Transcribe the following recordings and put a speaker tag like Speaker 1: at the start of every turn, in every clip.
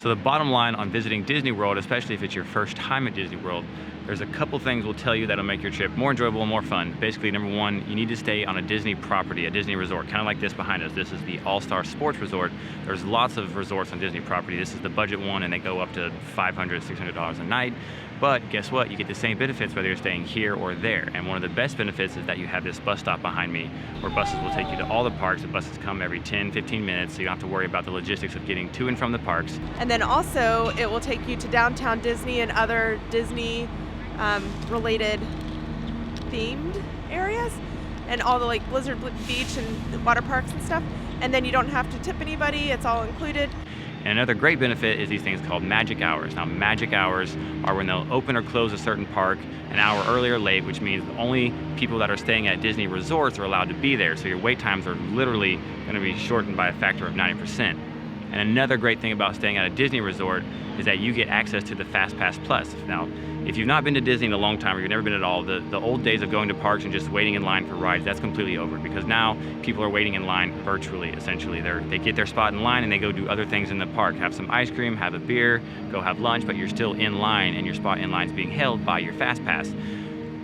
Speaker 1: So the bottom line on visiting Disney World, especially if it's your first time at Disney World, there's a couple things we'll tell you that'll make your trip more enjoyable and more fun. Basically, number one, you need to stay on a Disney property, a Disney resort, kind of like this behind us. This is the All-Star Sports Resort. There's lots of resorts on Disney property. This is the budget one, and they go up to $500, $600 a night. But guess what? You get the same benefits whether you're staying here or there. And one of the best benefits is that you have this bus stop behind me where buses will take you to all the parks. The buses come every 10, 15 minutes, so you don't have to worry about the logistics of getting to and from the parks.
Speaker 2: And then also it will take you to downtown Disney and other Disney related themed areas and all the like Blizzard Beach and water parks and stuff. And then you don't have to tip anybody, it's all included.
Speaker 1: And another great benefit is these things called magic hours. Now, magic hours are when they'll open or close a certain park an hour early or late, which means only people that are staying at Disney resorts are allowed to be there. So your wait times are literally going to be shortened by a factor of 90%. And another great thing about staying at a Disney resort is that you get access to the Fast Pass Plus. Now, if you've not been to Disney in a long time or you've never been at all, the old days of going to parks and just waiting in line for rides, that's completely over, because now people are waiting in line virtually, essentially. They get their spot in line and they go do other things in the park, have some ice cream, have a beer, go have lunch, but you're still in line and your spot in line is being held by your Fast Pass.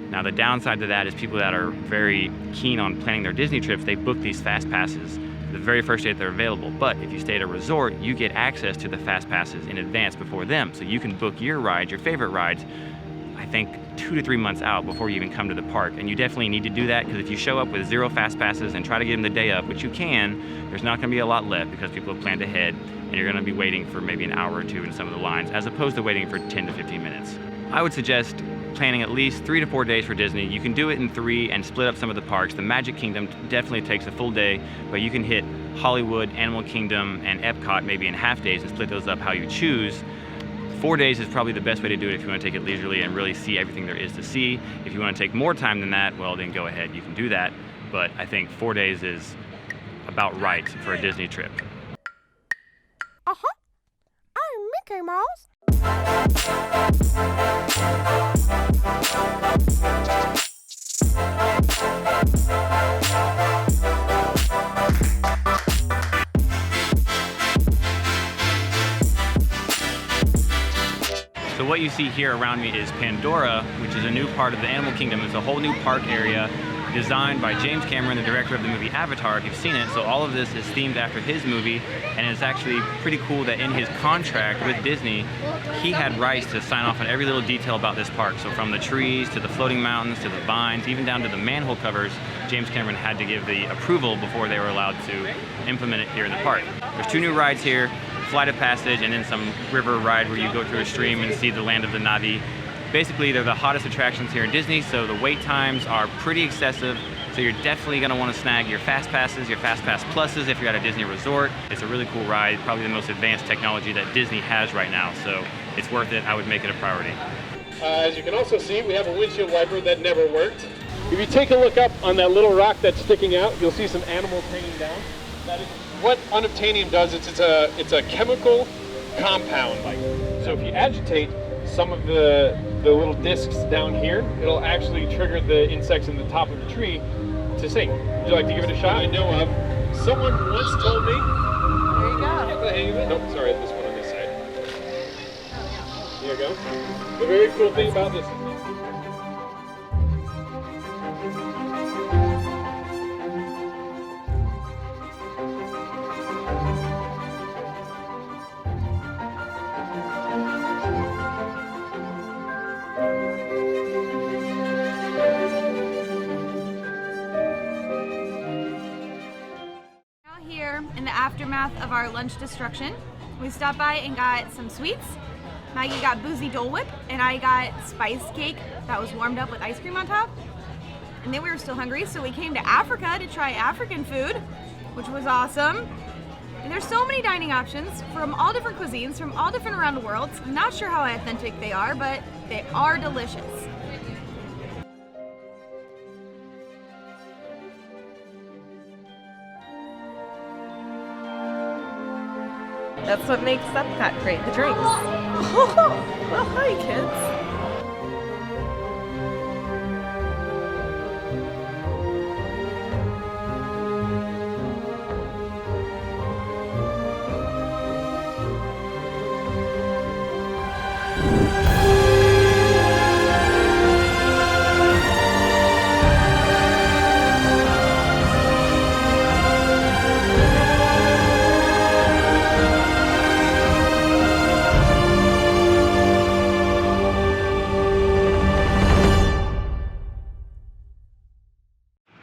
Speaker 1: Now, the downside to that is people that are very keen on planning their Disney trips, they book these Fast Passes the very first day that they're available. But if you stay at a resort, you get access to the Fast Passes in advance before them. So you can book your rides, your favorite rides, I think 2 to 3 months out before you even come to the park. And you definitely need to do that, because if you show up with 0 Fast Passes and try to get them the day of, which you can, there's not gonna be a lot left because people have planned ahead, and you're gonna be waiting for maybe an hour or two in some of the lines, as opposed to waiting for 10 to 15 minutes. I would suggest planning at least 3 to 4 days for Disney. You can do it in 3 and split up some of the parks. The Magic Kingdom definitely takes a full day, but you can hit Hollywood, Animal Kingdom, and Epcot maybe in half days and split those up how you choose. 4 days is probably the best way to do it if you want to take it leisurely and really see everything there is to see. If you want to take more time than that, well, then go ahead, you can do that. But I think 4 days is about right for a Disney trip.
Speaker 3: Uh-huh. I'm Mickey Mouse.
Speaker 1: So what you see here around me is Pandora, which is a new part of the Animal Kingdom. It's a whole new park area designed by James Cameron, the director of the movie Avatar, if you've seen it. So all of this is themed after his movie, and it's actually pretty cool that in his contract with Disney, he had rights to sign off on every little detail about this park. So from the trees, to the floating mountains, to the vines, even down to the manhole covers, James Cameron had to give the approval before they were allowed to implement it here in the park. There's 2 new rides here, Flight of Passage, and then some river ride where you go through a stream and see the land of the Na'vi. Basically, they're the hottest attractions here in Disney, so the wait times are pretty excessive. So you're definitely gonna wanna snag your Fast Passes, your Fast Pass Pluses if you're at a Disney resort. It's a really cool ride, probably the most advanced technology that Disney has right now, so it's worth it. I would make it a priority.
Speaker 4: As you can also see, we have a windshield wiper that never worked. If you take a look up on that little rock that's sticking out, you'll see some animals hanging down. That is what unobtainium does. It's a chemical compound. So if you agitate some of the little discs down here, it'll actually trigger the insects in the top of the tree to sing. Would you like to give it a shot? I know of. Someone once told me.
Speaker 2: There you go.
Speaker 4: Get the hang of it. Nope, sorry, this one on this side. There you go. The very cool thing about this.
Speaker 5: In the aftermath of our lunch destruction, we stopped by and got some sweets. Maggie got boozy Dole Whip, and I got spice cake that was warmed up with ice cream on top. And then we were still hungry, so we came to Africa to try African food, which was awesome. And there's so many dining options from all different cuisines, from all different around the world. I'm not sure how authentic they are, but they are delicious.
Speaker 2: That's what makes Epcot great, the drinks. Well, hi, kids.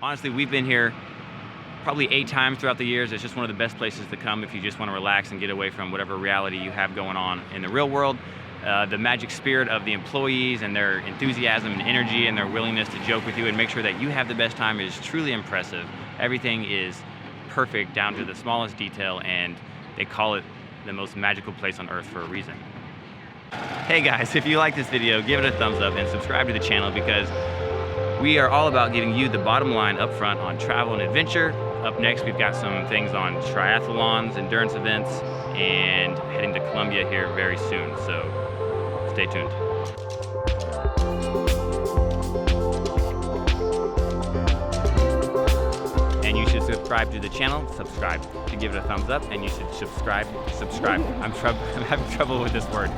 Speaker 1: Honestly, we've been here probably 8 times throughout the years. It's just one of the best places to come if you just want to relax and get away from whatever reality you have going on in the real world. The magic spirit of the employees and their enthusiasm and energy and their willingness to joke with you and make sure that you have the best time is truly impressive. Everything is perfect down to the smallest detail, and they call it the most magical place on earth for a reason. Hey guys, if you like this video, give it a thumbs up and subscribe to the channel, because we are all about giving you the bottom line up front on travel and adventure. Up next, we've got some things on triathlons, endurance events, and heading to Colombia here very soon, so stay tuned. And you should subscribe to the channel, subscribe to give it a thumbs up, and you should subscribe. I'm having trouble with this word.